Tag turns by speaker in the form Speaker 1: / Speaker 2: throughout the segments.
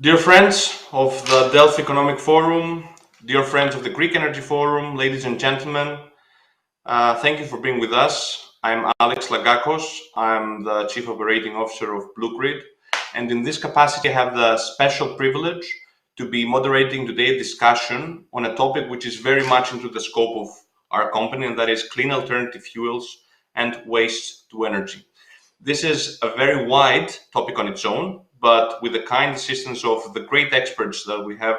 Speaker 1: Dear friends of the Delphi Economic Forum, dear friends of the Greek Energy Forum, ladies and gentlemen, thank you for being with us. I'm Alex Lagakos. I'm the Chief Operating Officer of Blue Grid, and in this capacity I have the special privilege to be moderating today a discussion on a topic which is very much into the scope of our company, and that is clean alternative fuels and waste to energy. This is a very wide topic on its own, but with the kind assistance of the great experts that we have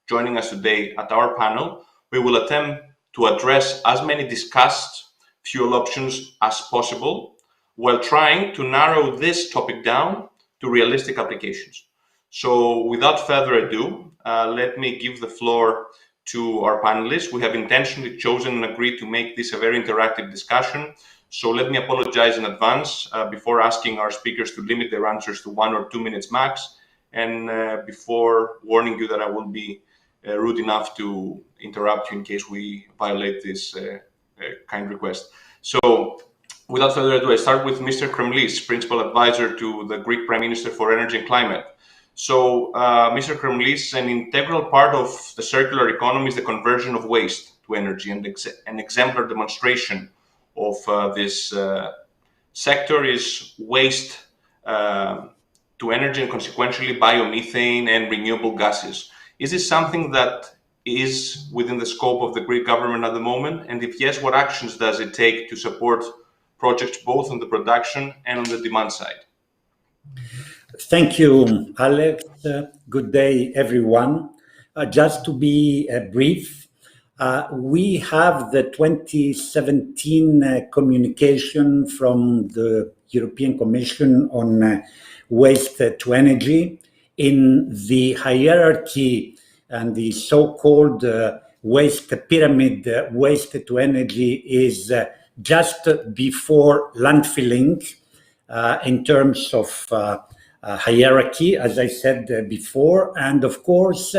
Speaker 1: joining us today at our panel, we will attempt to address as many discussed fuel options as possible while trying to narrow this topic down to realistic applications. So without further ado, let me give the floor to our panelists. We have intentionally chosen and agreed to make this a very interactive discussion. So let me apologize in advance before asking our speakers to limit their answers to 1 or 2 minutes max, and before warning you that I will be rude enough to interrupt you in case we violate this kind request. So without further ado, I start with Mr. Kremlis, Principal Advisor to the Greek Prime Minister for Energy and Climate. So Mr. Kremlis, an integral part of the circular economy is the conversion of waste to energy, and an exemplar demonstration of this sector is waste to energy and consequentially biomethane and renewable gases. Is this something that is within the scope of the Greek government at the moment? And if yes, what actions does it take to support projects both on the production and on the demand side?
Speaker 2: Thank you, Alex. Good day, everyone. Just to be brief, we have the 2017 communication from the European Commission on waste to energy. In the hierarchy and the so-called waste pyramid, waste to energy is just before landfilling in terms of hierarchy, as I said before. And of course,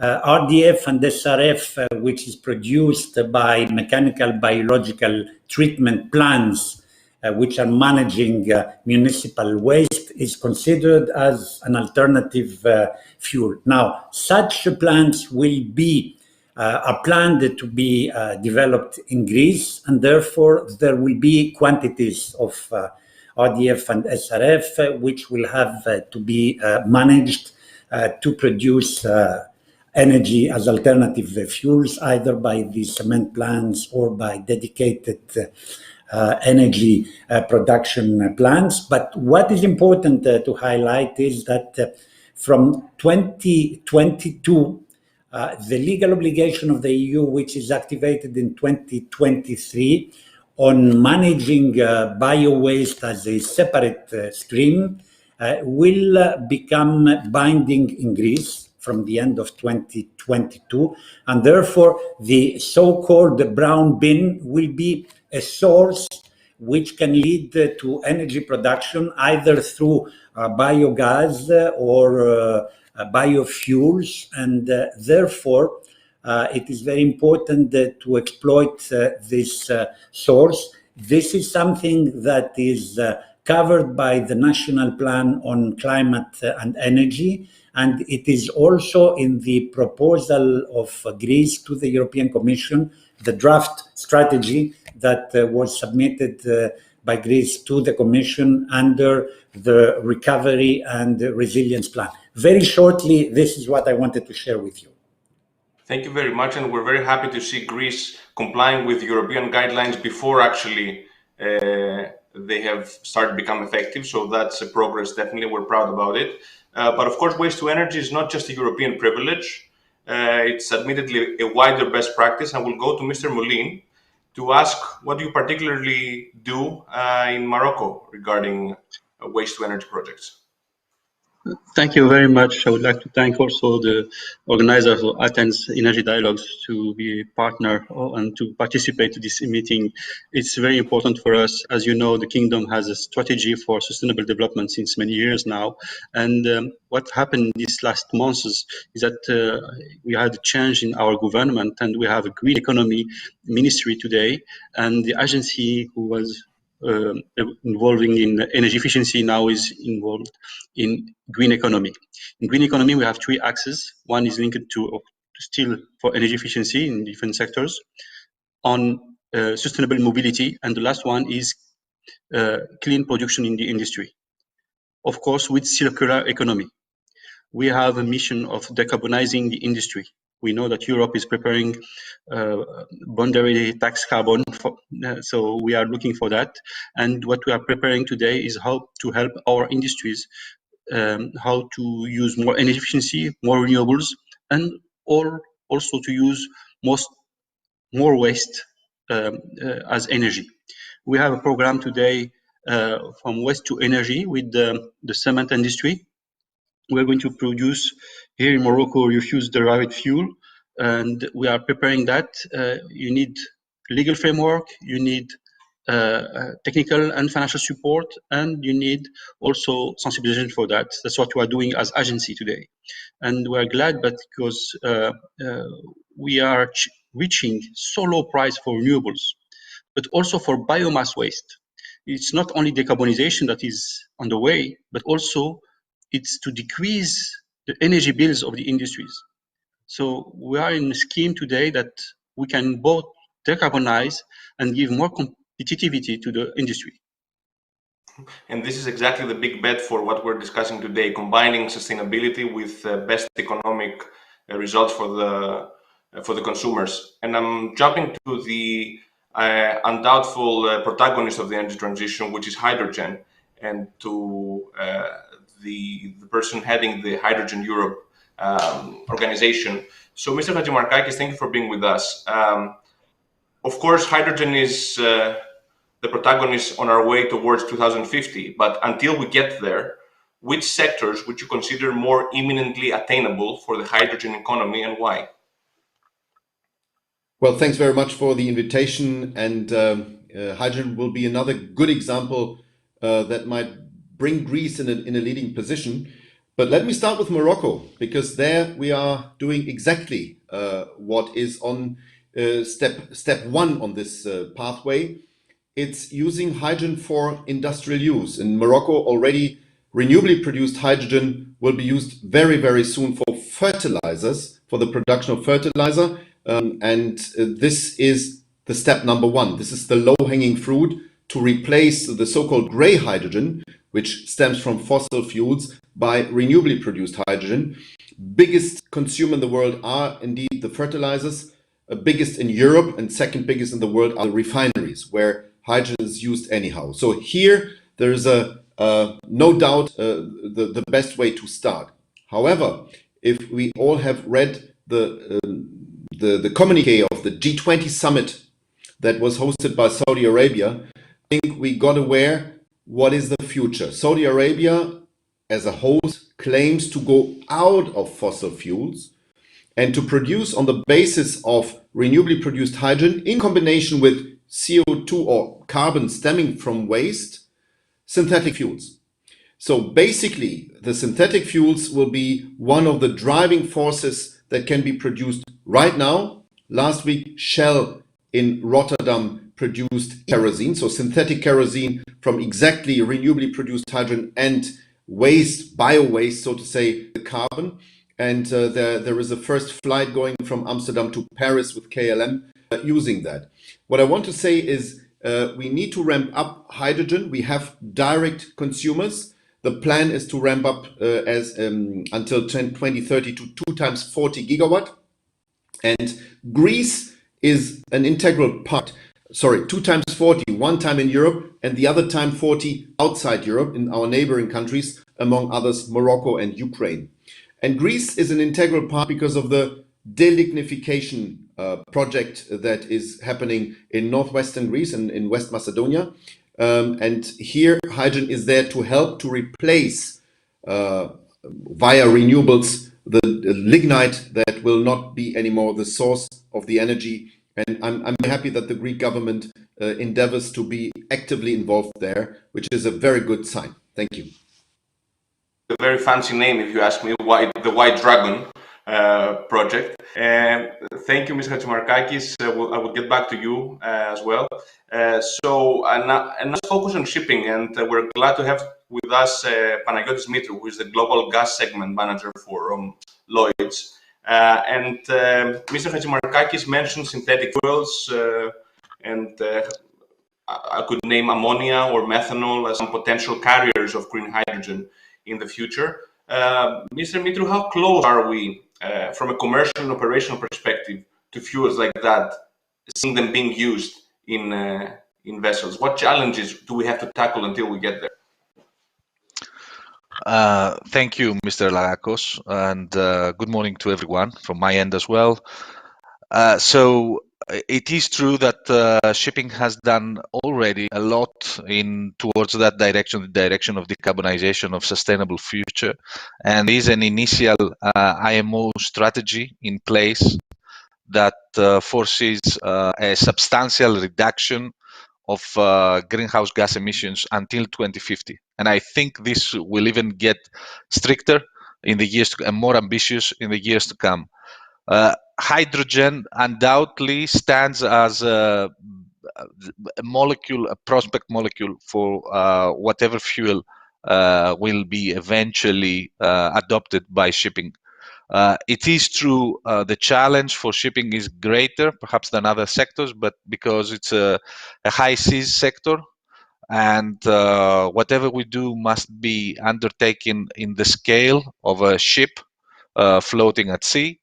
Speaker 2: RDF and SRF, which is produced by mechanical biological treatment plants, which are managing municipal waste, is considered as an alternative fuel. Now, such plants will be are planned to be developed in Greece, and therefore there will be quantities of RDF and SRF, which will have to be managed to produce energy as alternative fuels, either by the cement plants or by dedicated energy production plants. But what is important to highlight is that from 2022, the legal obligation of the EU, which is activated in 2023, on managing bio-waste as a separate stream, will become binding in Greece from the end of 2022, and therefore the so-called brown bin will be a source which can lead to energy production either through biogas or biofuels, and therefore it is very important to exploit this source. This is something that is covered by the National Plan on Climate and Energy, and it is also in the proposal of Greece to the European Commission, the draft strategy that was submitted by Greece to the Commission under the Recovery and Resilience Plan. Very shortly, this is what I wanted to share with you.
Speaker 1: Thank you very much, and we're very happy to see Greece complying with European guidelines before actually they have started to become effective. So that's a progress, definitely. We're proud about it. But of course, waste to energy is not just a European privilege. It's admittedly a wider best practice. And we'll go to Mr. Moulin to ask what do you particularly do in Morocco regarding waste to energy projects?
Speaker 3: Thank you very much. I would like to thank also the organizers of Athens Energy Dialogues to be a partner and to participate to this meeting. It's very important for us. As you know, the Kingdom has a strategy for sustainable development since many years now. And what happened these last months is that we had a change in our government, and we have a green economy ministry today. And the agency who was involving in energy efficiency now is involved in green economy. In green economy, we have three axes. One is linked to still for energy efficiency in different sectors, on sustainable mobility, and the last one is clean production in the industry. Of course, with circular economy, we have a mission of decarbonizing the industry. We know that Europe is preparing boundary tax carbon, so we are looking for that. And what we are preparing today is how to help our industries, how to use more energy efficiency, more renewables, and also to use more waste as energy. We have a program today from waste to energy with the cement industry. We're going to produce here in Morocco refuse-derived fuel, and we are preparing that. You need legal framework, you need technical and financial support, and you need also sensibilization for that. That's what we are doing as agency today. And we are glad because we are reaching so low price for renewables, but also for biomass waste. It's not only decarbonization that is on the way, but also it's to decrease the energy bills of the industries. So we are in a scheme today that we can both decarbonize and give more competitivity to the industry.
Speaker 1: And this is exactly the big bet for what we're discussing today, combining sustainability with best economic results for the consumers. And I'm jumping to the undoubtful protagonist of the energy transition, which is hydrogen, and to the person heading the Hydrogen Europe organization. So, Mr. Hadjimarkakis, thank you for being with us. Of course, hydrogen is the protagonist on our way towards 2050. But until we get there, which sectors would you consider more imminently attainable for the hydrogen economy, and why?
Speaker 4: Well, thanks very much for the invitation. And hydrogen will be another good example that might bring Greece in a leading position. But let me start with Morocco, because there we are doing exactly what is on step one on this pathway. It's using hydrogen for industrial use. In Morocco, already renewably produced hydrogen will be used very, very soon for fertilizers, for the production of fertilizer. This is the step number one. This is the low-hanging fruit to replace the so-called gray hydrogen, which stems from fossil fuels, by renewably produced hydrogen. Biggest consumer in the world are indeed the fertilizers. Biggest in Europe and second biggest in the world are the refineries, where hydrogen is used anyhow. So here there is no doubt the best way to start. However, if we all have read the communique of the G20 summit that was hosted by Saudi Arabia, I think we got aware what is the future. Saudi Arabia as a host claims to go out of fossil fuels and to produce on the basis of renewably produced hydrogen in combination with CO2 or carbon stemming from waste, synthetic fuels. So basically, the synthetic fuels will be one of the driving forces that can be produced right now. Last week, Shell in Rotterdam produced kerosene, so synthetic kerosene from exactly renewably produced hydrogen and waste, bio-waste, so to say, the carbon. And there is a first flight going from Amsterdam to Paris with KLM using that. What I want to say is we need to ramp up hydrogen. We have direct consumers. The plan is to ramp up until 2030 to 2 times 40 gigawatt. And Greece is an integral part. Sorry, 2 times 40, one time in Europe and the other time 40 outside Europe in our neighboring countries, among others, Morocco and Ukraine. And Greece is an integral part because of the delignification project that is happening in northwestern Greece and in West Macedonia. And here hydrogen is there to help to replace via renewables the lignite that will not be anymore the source of the energy. And I'm happy that the Greek government endeavors to be actively involved there, which is a very good sign. Thank you.
Speaker 1: A very fancy name, if you ask me, the White Dragon. project. Thank you, Mr. Hatzimarkakis. I will get back to you as well. And let's focus on shipping, and we're glad to have with us Panagiotis Mitru, who is the Global Gas Segment Manager for Lloyd's. Mr. Hatzimarkakis mentioned synthetic fuels, and I could name ammonia or methanol as some potential carriers of green hydrogen in the future. Mr. Mitru, how close are we from a commercial and operational perspective to fuels like that, seeing them being used in vessels? What challenges do we have to tackle until we get there?
Speaker 5: Thank you, Mr. Lagakos, and good morning to everyone from my end as well. So it is true that shipping has done already a lot towards that direction, the direction of decarbonization of sustainable future, and there is an initial IMO strategy in place that foresees a substantial reduction of greenhouse gas emissions until 2050. And I think this will even get stricter in the years and more ambitious in the years to come. Hydrogen undoubtedly stands as a molecule, a prospect molecule for whatever fuel will be eventually adopted by shipping. It is true the challenge for shipping is greater perhaps than other sectors, but because it's a high seas sector, and whatever we do must be undertaken in the scale of a ship floating at sea.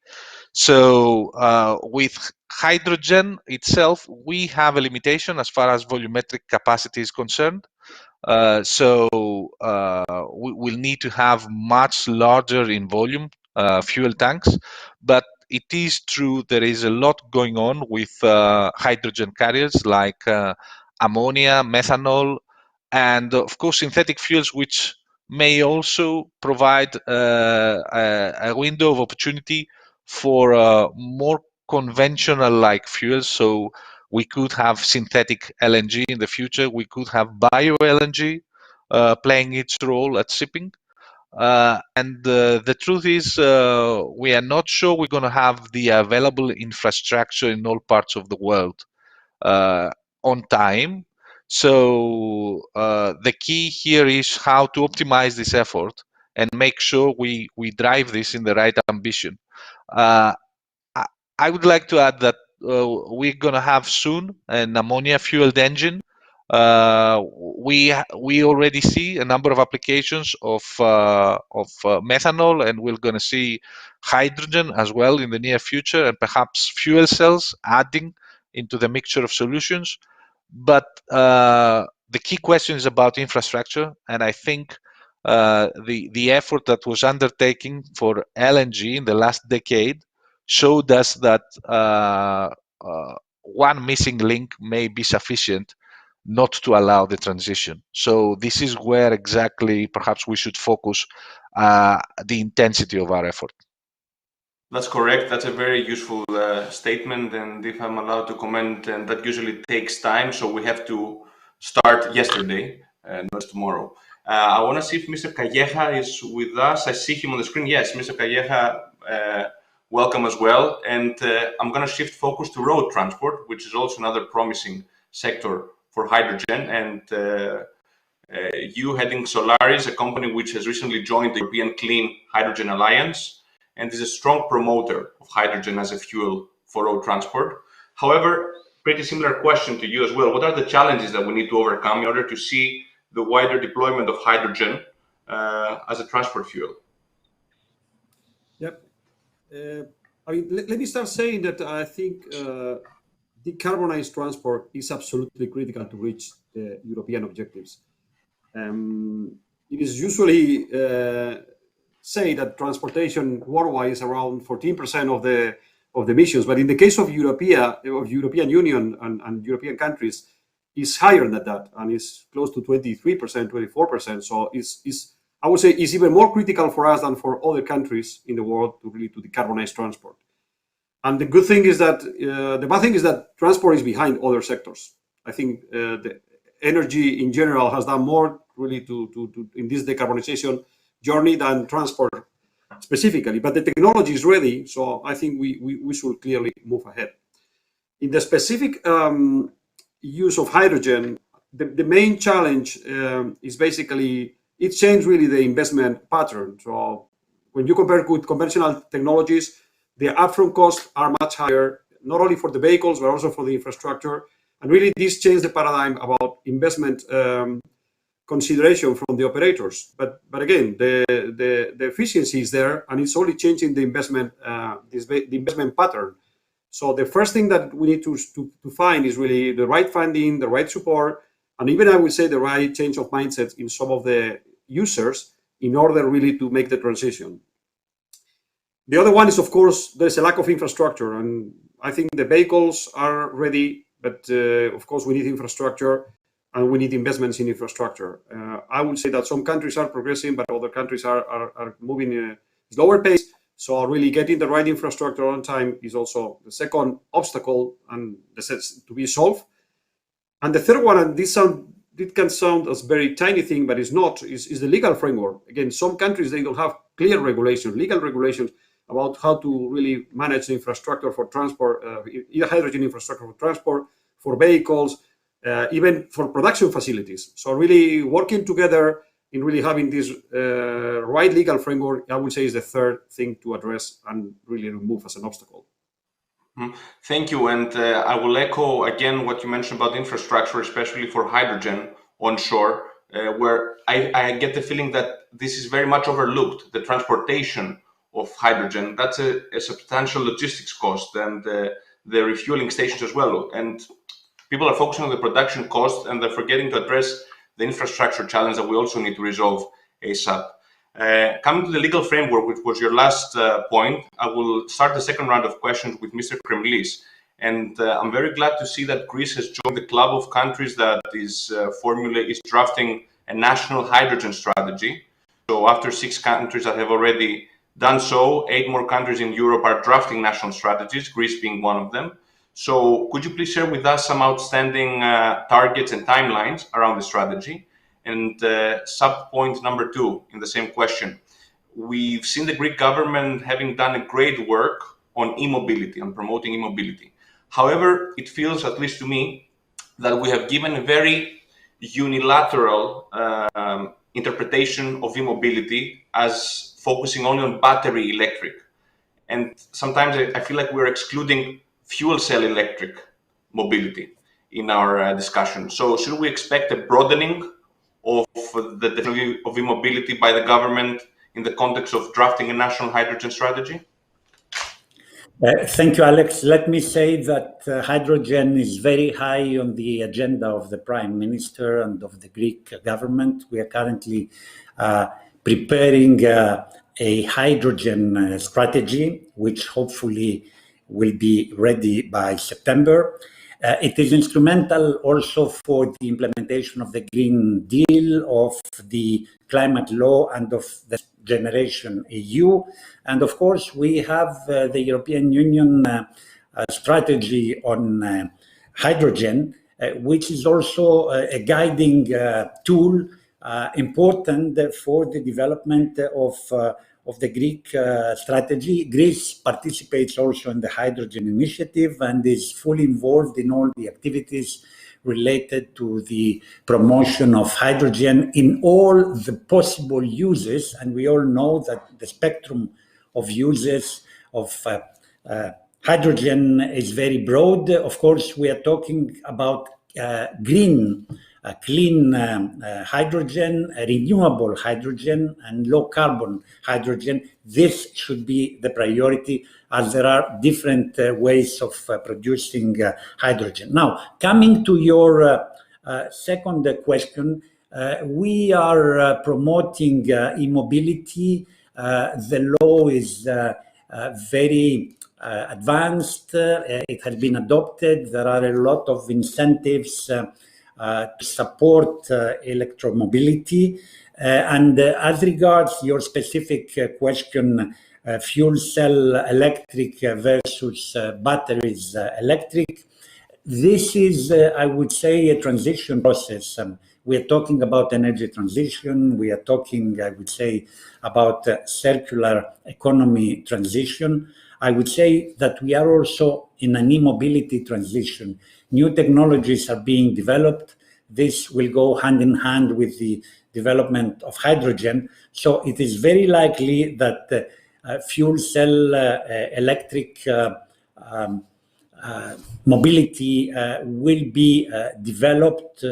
Speaker 5: So with hydrogen itself, we have a limitation as far as volumetric capacity is concerned. So we will need to have much larger in volume fuel tanks, but it is true there is a lot going on with hydrogen carriers like ammonia, methanol, and of course synthetic fuels, which may also provide a window of opportunity for more conventional like fuels. So we could have synthetic LNG in the future. We could have bio LNG playing its role at shipping. And the truth is, we are not sure we're going to have the available infrastructure in all parts of the world on time. So the key here is how to optimize this effort and make sure we drive this in the right ambition. I would like to add that we're going to have soon an ammonia-fueled engine. We already see a number of applications of methanol, and we're going to see hydrogen as well in the near future, and perhaps fuel cells adding into the mixture of solutions. But the key question is about infrastructure, and I think the effort that was undertaken for LNG in the last decade showed us that one missing link may be sufficient not to allow the transition. So this is where exactly perhaps we should focus the intensity of our effort.
Speaker 1: That's correct. That's a very useful statement. And if I'm allowed to comment, and that usually takes time, so we have to start yesterday, not tomorrow. I want to see if Mr. Calleja is with us. I see him on the screen. Yes, Mr. Calleja, welcome as well. And I'm going to shift focus to road transport, which is also another promising sector for hydrogen. And you heading Solaris, a company which has recently joined the European Clean Hydrogen Alliance and is a strong promoter of hydrogen as a fuel for road transport. However, pretty similar question to you as well. What are the challenges that we need to overcome in order to see the wider deployment of hydrogen as a transport fuel?
Speaker 6: Yep. Let me start saying that I think decarbonized transport is absolutely critical to reach the European objectives. It is usually say that transportation worldwide is around 14% of the emissions, but in the case of European Union and European countries, is higher than that, and is close to 23%, 24%. So I would say it's even more critical for us than for other countries in the world to really to decarbonize transport. And the good thing is that the bad thing is that transport is behind other sectors. I think the energy in general has done more really to in this decarbonization journey than transport specifically, but the technology is ready. So I think we should clearly move ahead. In the specific use of hydrogen, the main challenge is basically it changed really the investment pattern. So when you compare with conventional technologies, the upfront costs are much higher, not only for the vehicles, but also for the infrastructure. And really, this changed the paradigm about investment consideration from the operators. But again, the efficiency is there, and it's only changing the investment the investment pattern. So the first thing that we need to find is really the right funding, the right support, and even I would say the right change of mindset in some of the users in order really to make the transition. The other one is, of course, there's a lack of infrastructure, and I think the vehicles are ready, but of course we need infrastructure and we need investments in infrastructure. I would say that some countries are progressing, but other countries are moving in a slower pace. So really getting the right infrastructure on time is also the second obstacle and to be solved. And the third one, and it can sound as a very tiny thing, but it's not, is the legal framework. Again, some countries, they don't have clear regulations, legal regulations about how to really manage the infrastructure for transport, hydrogen infrastructure for transport, for vehicles, even for production facilities. So really working together in really having this right legal framework, I would say, is the third thing to address and really remove as an obstacle.
Speaker 1: Thank you. And I will echo again what you mentioned about infrastructure, especially for hydrogen onshore, where I get the feeling that this is very much overlooked, the transportation of hydrogen. That's a substantial logistics cost, and the refueling stations as well. And people are focusing on the production cost, and they're forgetting to address the infrastructure challenge that we also need to resolve ASAP. Coming to the legal framework, which was your last point, I will start the second round of questions with Mr. Kremlis. And I'm very glad to see that Greece has joined the club of countries that is drafting a national hydrogen strategy. So after 6 countries that have already done so, 8 more countries in Europe are drafting national strategies, Greece being one of them. So could you please share with us some outstanding targets and timelines around the strategy? And sub-point number 2 in the same question. We've seen the Greek government having done a great work on e-mobility, on promoting e-mobility. However, it feels, at least to me, that we have given a very unilateral interpretation of e-mobility as focusing only on battery electric. And sometimes I feel like we're excluding fuel cell electric mobility in our discussion. So should we expect a broadening of the definition of e-mobility by the government in the context of drafting a national hydrogen strategy?
Speaker 2: Thank you, Alex. Let me say that hydrogen is very high on the agenda of the Prime Minister and of the Greek government. We are currently preparing a hydrogen strategy, which hopefully will be ready by September. It is instrumental also for the implementation of the Green Deal, of the climate law, and of the Generation EU. And of course, we have the European Union strategy on hydrogen, which is also a guiding tool important for the development of the Greek strategy. Greece participates also in the hydrogen initiative and is fully involved in all the activities related to the promotion of hydrogen in all the possible uses. And we all know that the spectrum of uses of hydrogen is very broad. Of course, we are talking about green, clean hydrogen, renewable hydrogen, and low carbon hydrogen. This should be the priority, as there are different ways of producing hydrogen. Now, coming to your second question, we are promoting e-mobility. The law is very advanced. It has been adopted. There are a lot of incentives to support electromobility. And as regards your specific question, fuel cell electric versus batteries electric, this is, I would say, a transition process. we are talking about energy transition. We are talking, I would say, about circular economy transition. I would say that we are also in an e-mobility transition. New technologies are being developed. This will go hand in hand with the development of hydrogen. So it is very likely that fuel cell electric mobility will be developed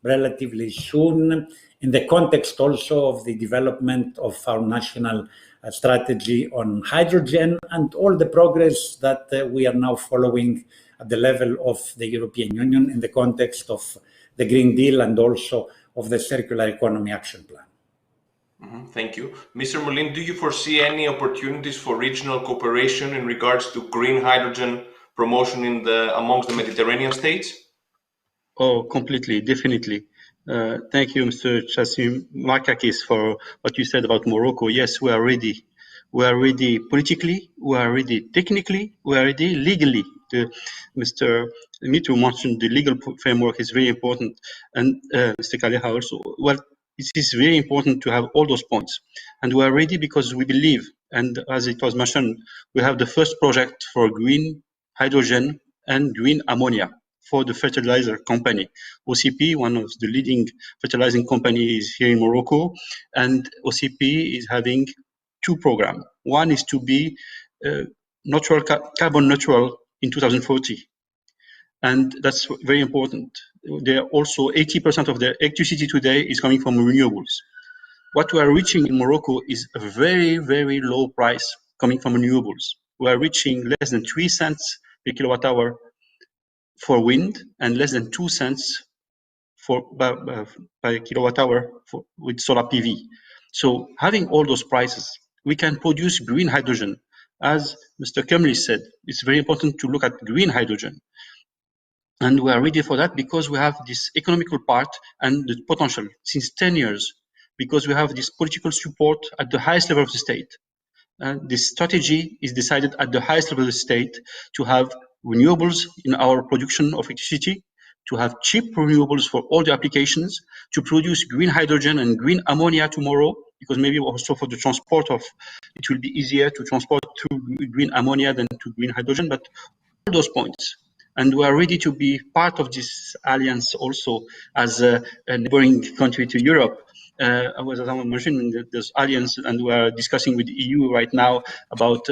Speaker 2: relatively soon in the context also of the development of our national strategy on hydrogen and all the progress that we are now following at the level of the European Union in the context of the Green Deal and also of the Circular Economy Action Plan.
Speaker 1: Thank you. Mr. Moulin, do you foresee any opportunities for regional cooperation in regards to green hydrogen promotion amongst the Mediterranean states?
Speaker 3: Oh, completely, definitely. Thank you, Mr. Markakis, for what you said about Morocco. Yes, we are ready. We are ready politically, we are ready technically, we are ready legally. Mr. Mitro mentioned the legal framework is very important, and Mr. Kaleha also. Well, it is very important to have all those points. And we are ready because we believe, and as it was mentioned, we have the first project for green hydrogen and green ammonia for the fertilizer company. OCP, one of the leading fertilizing companies here in Morocco, and OCP is having two programs. One is to be carbon neutral in 2040. And that's very important. They are also 80% of their electricity today is coming from renewables. What we are reaching in Morocco is a very, very low price coming from renewables. We are reaching less than 3 cents per kilowatt hour for wind and less than 2 cents per kilowatt hour with solar PV. So having all those prices, we can produce green hydrogen. As Mr. Kemley said, it's very important to look at green hydrogen. And we are ready for that because we have this economical part and the potential since 10 years, because we have this political support at the highest level of the state. This strategy is decided at the highest level of the state to have renewables in our production of electricity, to have cheap renewables for all the applications, to produce green hydrogen and green ammonia tomorrow, because maybe also for the transport of, it will be easier to transport to green ammonia than to green hydrogen, but all those points. And we are ready to be part of this alliance also as a neighboring country to Europe. I was mentioning this alliance, and we are discussing with the EU right now about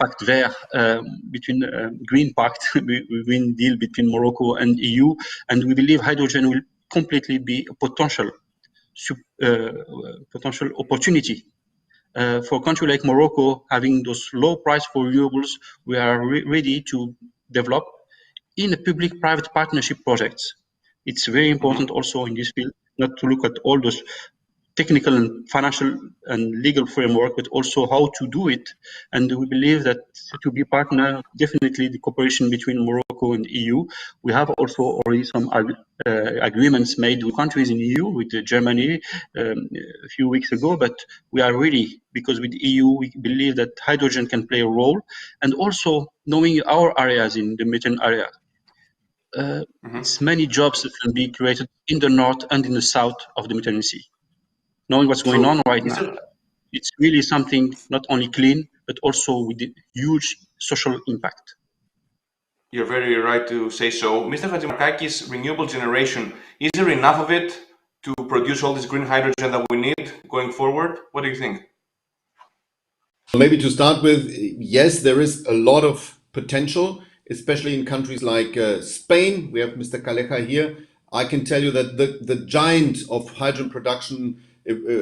Speaker 3: Pact Vert, between Green Pact, Green Deal between Morocco and EU, and we believe hydrogen will completely be a potential opportunity. For a country like Morocco, having those low price for renewables, we are ready to develop in a public-private partnership projects. It's very important also in this field not to look at all those technical and financial and legal framework, but also how to do it. And we believe that to be partner, definitely the cooperation between Morocco and EU. We have also already some agreements made with countries in EU, with Germany a few weeks ago, but we are ready because with EU, we believe that hydrogen can play a role. And also knowing our areas in the Mediterranean area, it's many jobs that can be created in the north and in the south of the Mediterranean Sea. Knowing what's going on right now, it's really something not only clean, but also with a huge social impact.
Speaker 1: You're very right to say so. Mr. Hadjimarkakis, renewable generation, is there enough of it to produce all this green hydrogen that we need going forward? What do you think?
Speaker 4: Maybe to start with, yes, there is a lot of potential, especially in countries like Spain. We have Mr. Calleja here. I can tell you that the giant of hydrogen production,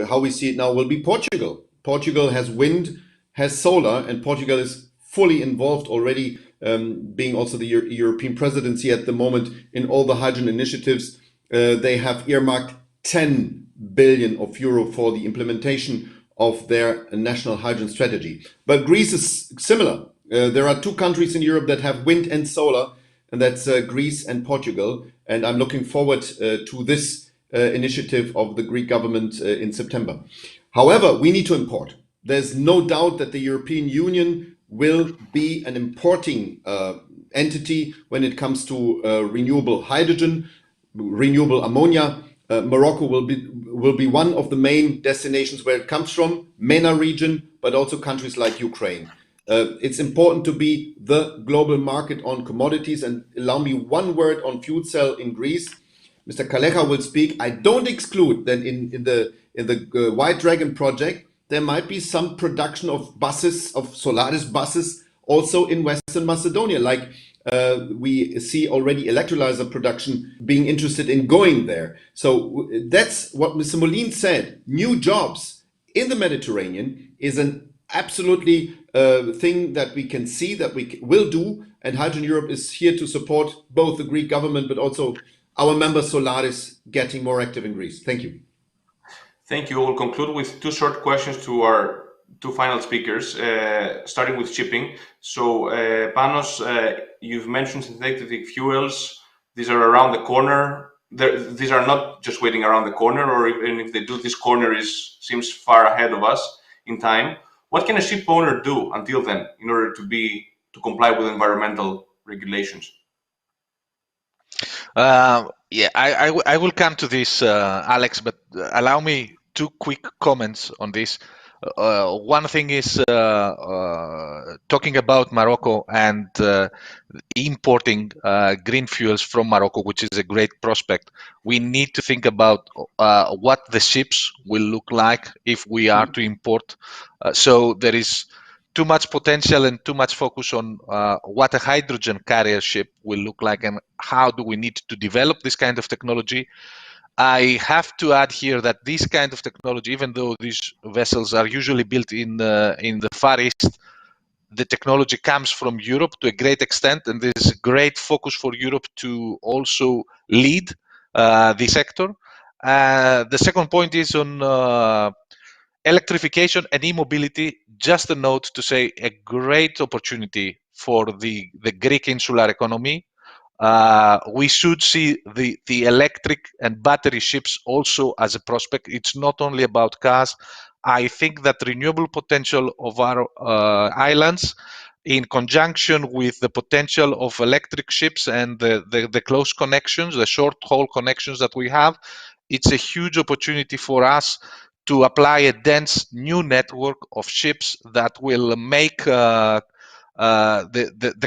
Speaker 4: how we see it now, will be Portugal. Portugal has wind, has solar, and Portugal is fully involved already, being also the European presidency at the moment in all the hydrogen initiatives. They have earmarked 10 billion of euro for the implementation of their national hydrogen strategy. But Greece is similar. There are two countries in Europe that have wind and solar, and that's Greece and Portugal. And I'm looking forward to this initiative of the Greek government in September. However, we need to import. There's no doubt that the European Union will be an importing entity when it comes to renewable hydrogen, renewable ammonia. Morocco will be one of the main destinations where it comes from, MENA region, but also countries like Ukraine. It's important to be the global market on commodities. And allow me one word on fuel cell in Greece. Mr. Kalecha will speak. I don't exclude that in the White Dragon project there might be some production of buses, of Solaris buses, also in Western Macedonia. Like we see already electrolyzer production being interested in going there. So that's what Mr. Molin said. New jobs in the Mediterranean is an absolutely thing that we can see that we will do. And Hydrogen Europe is here to support both the Greek government, but also our member Solaris getting more active in Greece. Thank you.
Speaker 1: Thank you. We'll conclude with two short questions to our two final speakers, starting with shipping. So, Panos, you've mentioned synthetic fuels. These are around the corner. These are not just waiting around the corner, or even if they do, this corner seems far ahead of us in time. What can a ship owner do until then in order to comply with environmental regulations?
Speaker 5: Yeah, I will come to this, Alex, but allow me two quick comments on this. One thing is talking about Morocco and importing green fuels from Morocco, which is a great prospect. We need to think about what the ships will look like if we are to import. So there is too much potential and too much focus on what a hydrogen carrier ship will look like and how do we need to develop this kind of technology. I have to add here that this kind of technology, even though these vessels are usually built in the Far East, the technology comes from Europe to a great extent, and there's a great focus for Europe to also lead the sector. The second point is on electrification and e-mobility. Just a note to say a great opportunity for the Greek insular economy. We should see the electric and battery ships also as a prospect. It's not only about cars. I think that renewable potential of our islands, in conjunction with the potential of electric ships and the close connections, the short haul connections that we have, it's a huge opportunity for us to apply a dense new network of ships that will make the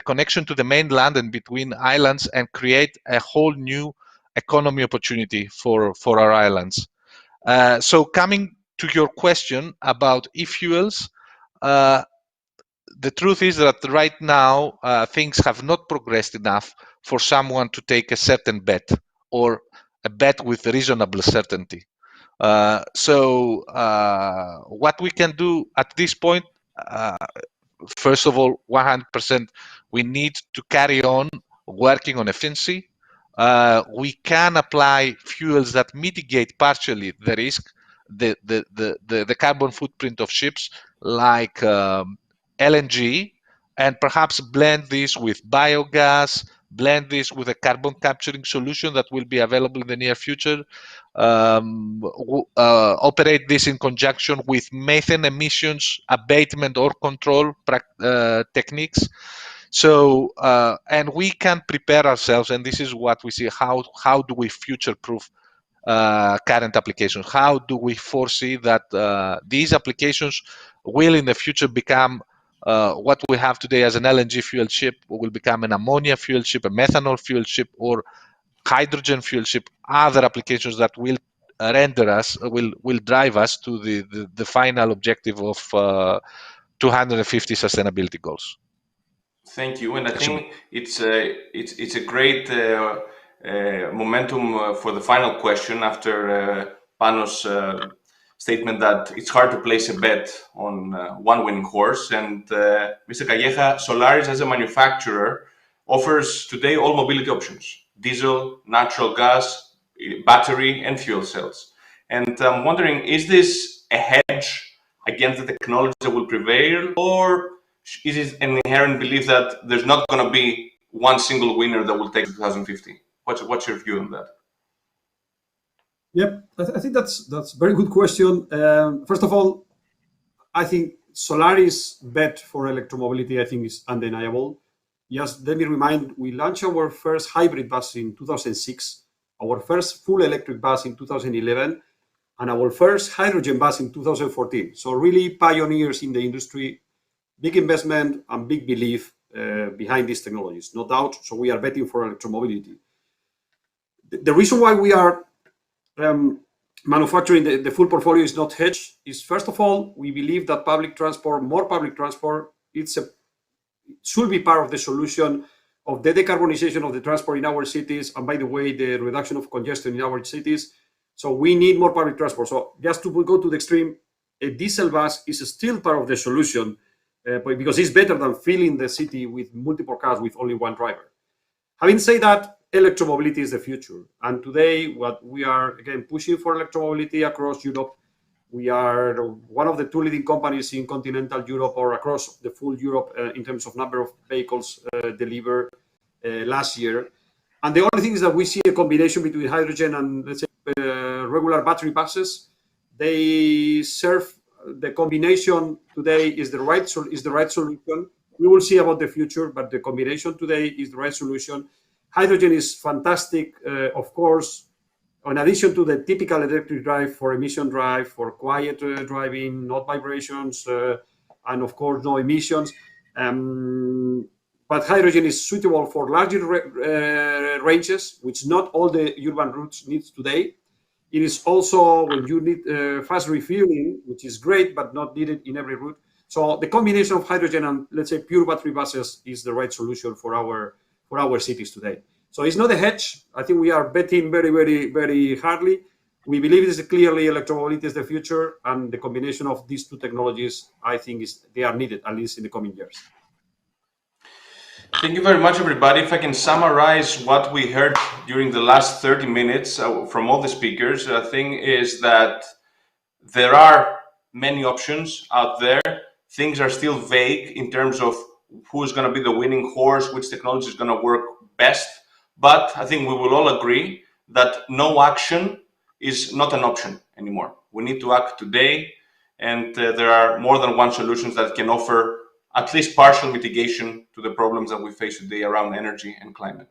Speaker 5: connection to the mainland and between islands and create a whole new economy opportunity for our islands. So coming to your question about e-fuels, the truth is that right now things have not progressed enough for someone to take a certain bet or a bet with reasonable certainty. So what we can do at this point, first of all, 100%, we need to carry on working on efficiency. We can apply fuels that mitigate partially the risk, the carbon footprint of ships, like LNG, and perhaps blend this with biogas, blend this with a carbon capturing solution that will be available in the near future. Operate this in conjunction with methane emissions abatement or control techniques. So, and we can prepare ourselves, and this is what we see, how do we future-proof current applications? How do we foresee that these applications will in the future become what we have today as an LNG fuel ship, will become an ammonia fuel ship, a methanol fuel ship, or hydrogen fuel ship, other applications that will render us, will drive us to the final objective of 250 sustainability goals.
Speaker 1: Thank you, and I think it's a great momentum for the final question after Panos' statement that it's hard to place a bet on one winning horse. And Mr. Calleja, Solaris as a manufacturer offers today all mobility options: diesel, natural gas, battery, and fuel cells. And I'm wondering, is this a hedge against the technology that will prevail, or is it an inherent belief that there's not going to be one single winner that will take 2050? What's your view on that?
Speaker 6: Yep, I think that's a very good question. First of all, I think Solaris' bet for electromobility, I think, is undeniable. Just let me remind, we launched our first hybrid bus in 2006. our first full electric bus in 2011, and our first hydrogen bus in 2014. So really pioneers in the industry, big investment and big belief behind these technologies, no doubt. So we are betting for electromobility. The reason why we are manufacturing the full portfolio is not hedged is, first of all, we believe that public transport, more public transport, it should be part of the solution of the decarbonization of the transport in our cities, and by the way, the reduction of congestion in our cities. So we need more public transport. So just to go to the extreme, a diesel bus is still part of the solution because it's better than filling the city with multiple cars with only one driver. Having said that, electromobility is the future. And today, what we are, again, pushing for electromobility across Europe. We are one of the two leading companies in continental Europe or across the full Europe in terms of number of vehicles delivered last year. And the only thing is that we see a combination between hydrogen and, let's say, regular battery buses. They serve the combination today is the right solution. We will see about the future, but the combination today is the right solution. Hydrogen is fantastic, of course, in addition to the typical electric drive for emission drive, for quiet driving, not vibrations, and of course, no emissions. But hydrogen is suitable for larger ranges, which not all the urban routes need today. It is also when you need fast refueling, which is great, but not needed in every route. So the combination of hydrogen and, let's say, pure battery buses is the right solution for our cities today. So it's not a hedge. I think we are betting very, very, very hardly. We believe it is clearly electromobility is the future, and the combination of these two technologies, I think, they are needed, at least in the coming years.
Speaker 1: Thank you very much, everybody. If I can summarize what we heard during the last 30 minutes from all the speakers, the thing is that there are many options out there. Things are still vague in terms of who's going to be the winning horse, which technology is going to work best. But I think we will all agree that no action is not an option anymore. We need to act today, and there are more than one solutions that can offer at least partial mitigation to the problems that we face today around energy and climate.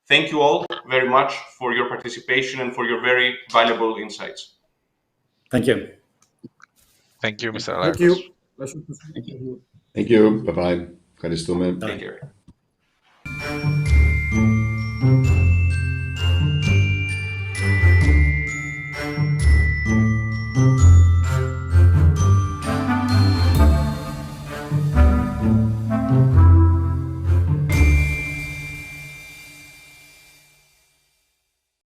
Speaker 1: Thank you all very much for your participation and for your very valuable insights.
Speaker 2: Thank you.
Speaker 5: Thank you, Mr.
Speaker 6: Thank
Speaker 5: Alakos.
Speaker 6: you.
Speaker 4: Thank you. Bye-bye.
Speaker 1: Take care.